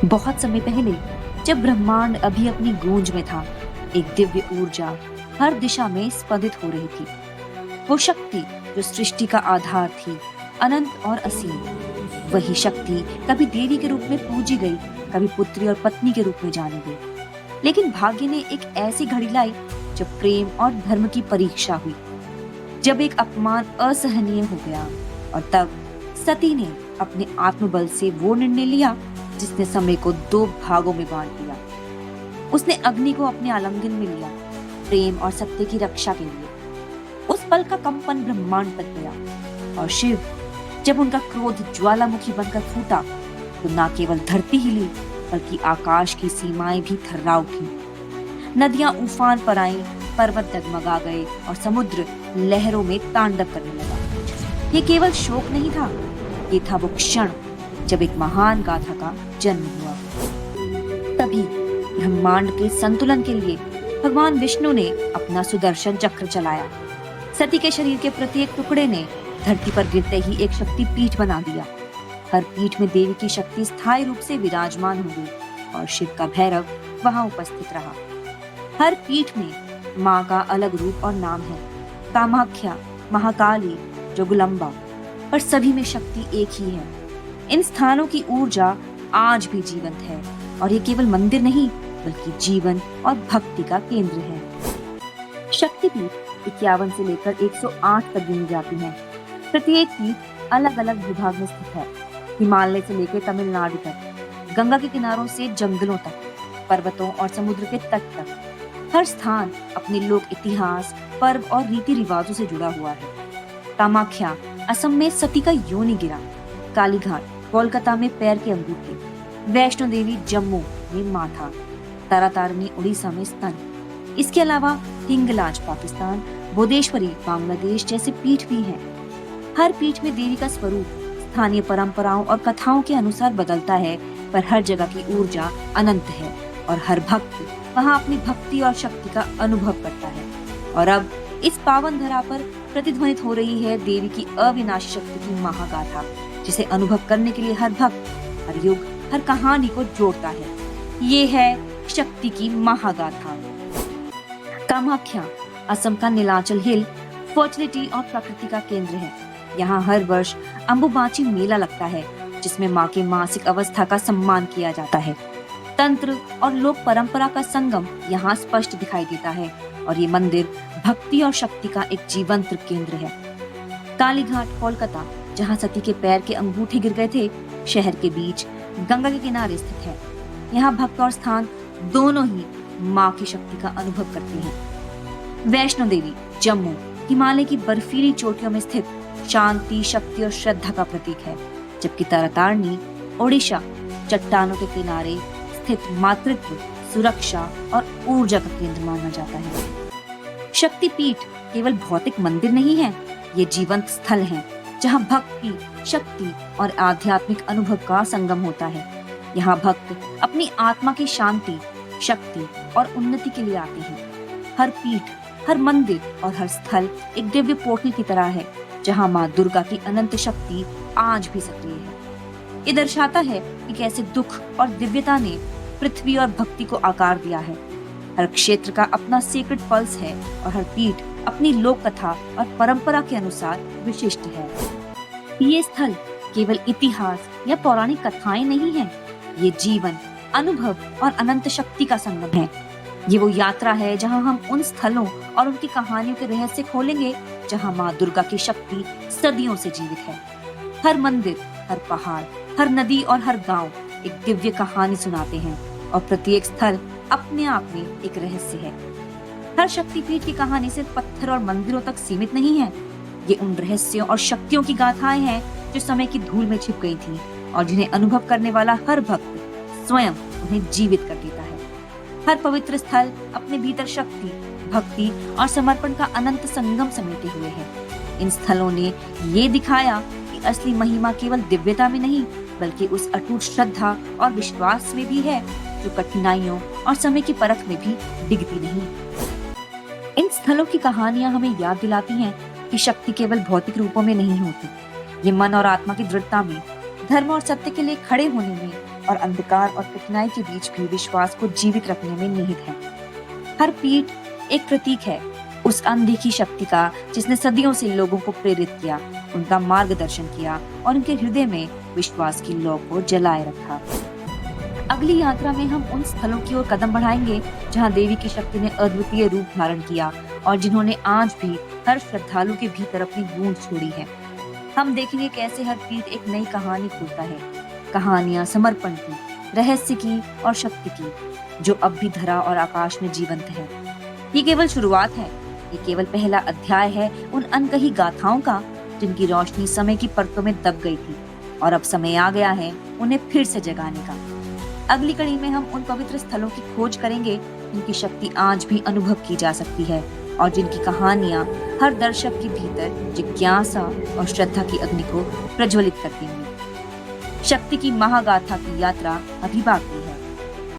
बहुत समय पहले, जब ब्रह्मांड अभी अपनी गूंज में था, एक दिव्य ऊर्जा हर दिशा में स्पंदित हो रही थी। वो शक्ति जो सृष्टि का आधार थी, अनंत और असीम। वही शक्ति कभी देवी के रूप में पूजी गई, कभी पुत्री और पत्नी के रूप में जानी गई। लेकिन भाग्य ने एक ऐसी घड़ी लाई जब प्रेम और धर्म की परीक्षा हुई, जब एक अपमान असहनीय हो गया, और तब सती ने अपने आत्मबल से वो निर्णय लिया जिसने समय को दो भागों में बांट दिया। उसने अग्नि को अपने आलिंगन में लिया, प्रेम और सत्य की रक्षा के लिए। उस पल का कंपन ब्रह्मांड तक गया, और शिव, जब उनका क्रोध ज्वालामुखी बनकर फूटा, तो न केवल धरती हिली, बल्कि आकाश की सीमाएं भी थर्रा उठी। नदियां उफान पर आईं, पर्वत डगमगा गए और समुद्र लहरों में तांडव करने लगा। ये केवल शोक नहीं था, ये था वो क्षण जब एक महान गाथा का जन्म हुआ। तभी ब्रह्मांड के संतुलन के लिए भगवान विष्णु ने अपना सुदर्शन चक्र चलाया। सती के शरीर के प्रत्येक टुकड़े ने धरती पर गिरते ही एक शक्ति पीठ बना दिया। हर पीठ में देवी की शक्ति स्थायी रूप से विराजमान हो गई, और शिव का भैरव वहां उपस्थित रहा। हर पीठ में माँ का अलग रूप और नाम है, कामाख्या, महाकाली, जोगुलंबा, पर सभी में शक्ति एक ही है। इन स्थानों की ऊर्जा आज भी जीवंत है, और ये केवल मंदिर नहीं, बल्कि जीवन और भक्ति का केंद्र है। शक्तिपीठ 51 से लेकर 108 तक गिनी जाती हैं। प्रत्येक पीठ अलग अलग विभाग में स्थित है। हिमालय से लेकर तमिलनाडु तक, गंगा के किनारों से जंगलों तक, पर्वतों और समुद्र के तट तक, हर स्थान अपने लोक इतिहास, पर्व और रीति रिवाजों से जुड़ा हुआ है। कामाख्या असम में सती का योनि गिरा, कालीघाट कोलकाता में पैर के अंगूठे, वैष्णो देवी जम्मू में माथा, तारातारिणी उड़ीसा में स्तन। इसके अलावा हिंगलाज पाकिस्तान, बोदेश्वरी बांग्लादेश जैसे पीठ भी हैं। हर पीठ में देवी का स्वरूप स्थानीय परंपराओं और कथाओं के अनुसार बदलता है, पर हर जगह की ऊर्जा अनंत है, और हर भक्त वहाँ अपनी भक्ति और शक्ति का अनुभव करता है। और अब इस पावन धरा पर प्रतिध्वनित हो रही है देवी की अविनाशी शक्ति की महागाथा, जिसे अनुभव करने के लिए हर भक्त, हर युग, हर कहानी को जोड़ता है। ये है शक्ति की महागाथा। कामाख्या असम का नीलाचल हिल फर्टिलिटी और प्रकृति का केंद्र है। यहाँ हर वर्ष अंबुबाची मेला लगता है, जिसमें माँ के मासिक अवस्था का सम्मान किया जाता है। तंत्र और लोक परंपरा का संगम यहाँ स्पष्ट दिखाई देता है, और ये मंदिर भक्ति और शक्ति का एक जीवंत केंद्र है। कालीघाट कोलकाता, जहाँ सती के पैर के अंगूठे गिर गए थे, शहर के बीच गंगा के किनारे स्थित है। यहाँ भक्त और स्थान दोनों ही माँ की शक्ति का अनुभव करते हैं। वैष्णो देवी जम्मू हिमालय की बर्फीली चोटियों में स्थित शांति, शक्ति और श्रद्धा का प्रतीक है, जबकि तारातारिणी ओडिशा चट्टानों के किनारे स्थित मातृत्व, सुरक्षा और ऊर्जा का केंद्र माना जाता है। शक्तिपीठ केवल भौतिक मंदिर नहीं है, ये जीवंत स्थल है जहाँ भक्ति, शक्ति और आध्यात्मिक अनुभव का संगम होता है। यहाँ भक्त अपनी आत्मा की शांति, शक्ति और उन्नति के लिए आते हैं। हर पीठ, हर मंदिर और हर स्थल एक दिव्य पोर्टल की तरह है, जहाँ माँ दुर्गा की अनंत शक्ति आज भी सक्रिय है। ये दर्शाता है कि कैसे दुख और दिव्यता ने पृथ्वी और भक्ति को आकार दिया है। हर क्षेत्र का अपना सीक्रेट पल्स है, और हर पीठ अपनी लोक कथा और परंपरा के अनुसार विशिष्ट है। ये स्थल केवल इतिहास या पौराणिक कथाएं नहीं है, ये जीवन, अनुभव और अनंत शक्ति का संगम है। ये वो यात्रा है जहां हम उन स्थलों और उनकी कहानियों के रहस्य खोलेंगे, जहां माँ दुर्गा की शक्ति सदियों से जीवित है। हर मंदिर, हर पहाड़, हर नदी और हर गांव एक दिव्य कहानी सुनाते हैं, और प्रत्येक स्थल अपने आप में एक रहस्य है। हर शक्तिपीठ की कहानी सिर्फ पत्थर और मंदिरों तक सीमित नहीं है, ये उन रहस्यों और शक्तियों की गाथाएं हैं जो समय की धूल में छिप गई थी, और जिन्हें अनुभव करने वाला हर भक्त स्वयं उन्हें जीवित कर देता है। हर पवित्र स्थल अपने भीतर शक्ति, भक्ति और समर्पण का अनंत संगम समेटे हुए है। इन स्थलों ने ये दिखाया कि असली महिमा केवल दिव्यता में नहीं, बल्कि उस अटूट श्रद्धा और विश्वास में भी है, जो कठिनाइयों और समय की परख में भी डिगती नहीं। इन स्थलों की कहानियां हमें याद दिलाती हैं कि शक्ति केवल भौतिक रूपों में नहीं होती, ये मन और आत्मा की दृढ़ता में, धर्म और सत्य के लिए खड़े होने में, और अंधकार और कठिनाई के बीच भी विश्वास को जीवित रखने में निहित है। हर पीठ एक प्रतीक है उस अनदेखी शक्ति का जिसने सदियों से लोगों को प्रेरित किया, उनका मार्गदर्शन किया और उनके हृदय में विश्वास की लौ को जलाए रखा। अगली यात्रा में हम उन स्थलों की ओर कदम बढ़ाएंगे जहां देवी की शक्ति ने अद्वितीय रूप धारण किया और जिन्होंने आज भी हर श्रद्धालु के भीतर अपनी गूंज छोड़ी है। हम देखेंगे कैसे हर पीठ एक नई कहानी खोलता है, कहानियां समर्पण की, रहस्य की और शक्ति की, जो अब भी धरा और आकाश में जीवंत है। ये केवल शुरुआत है, ये केवल पहला अध्याय है उन अनकही गाथाओं का जिनकी रोशनी समय की परतों में दब गई थी और अब समय आ गया है उन्हें फिर से जगाने का। अगली कड़ी में हम उन पवित्र स्थलों की खोज करेंगे जिनकी शक्ति आज भी अनुभव की जा सकती है और जिनकी कहानियां हर दर्शक के भीतर जिज्ञासा और श्रद्धा की अग्नि को प्रज्वलित करती हैं। शक्ति की महागाथा की यात्रा अभी बाकी है।